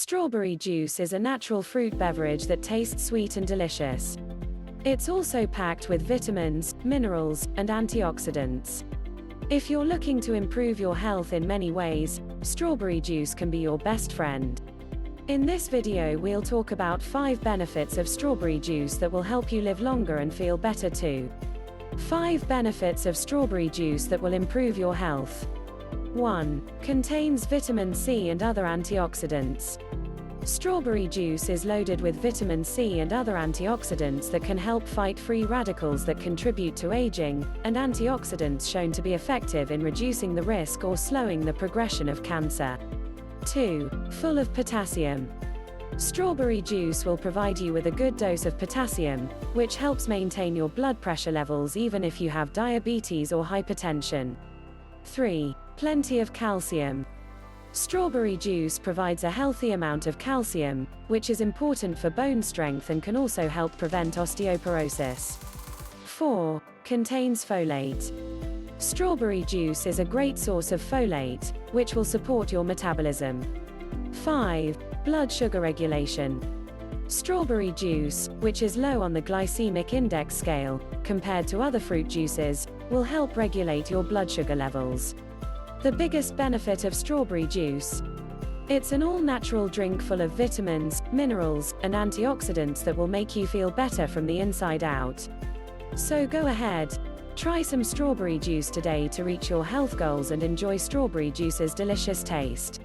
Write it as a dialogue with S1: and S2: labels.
S1: Strawberry juice is a natural fruit beverage that tastes sweet and delicious. It's also packed with vitamins, minerals, and antioxidants. If you're looking to improve your health in many ways, strawberry juice can be your best friend. In this video we'll talk about 5 benefits of strawberry juice that will help you live longer and feel better too. 5 benefits of strawberry juice that will improve your health. 1. Contains vitamin C and other antioxidants. Strawberry juice is loaded with vitamin C and other antioxidants that can help fight free radicals that contribute to aging, and antioxidants shown to be effective in reducing the risk or slowing the progression of cancer. 2. Full of potassium. Strawberry juice will provide you with a good dose of potassium, which helps maintain your blood pressure levels even if you have diabetes or hypertension. 3. Plenty of calcium. Strawberry juice provides a healthy amount of calcium, which is important for bone strength and can also help prevent osteoporosis. 4. Contains folate. Strawberry juice is a great source of folate, which will support your metabolism. 5. Blood sugar regulation. Strawberry juice, which is low on the glycemic index scale, compared to other fruit juices, will help regulate your blood sugar levels. The biggest benefit of strawberry juice. It's an all-natural drink full of vitamins, minerals, and antioxidants that will make you feel better from the inside out. So go ahead, try some strawberry juice today to reach your health goals and enjoy strawberry juice's delicious taste.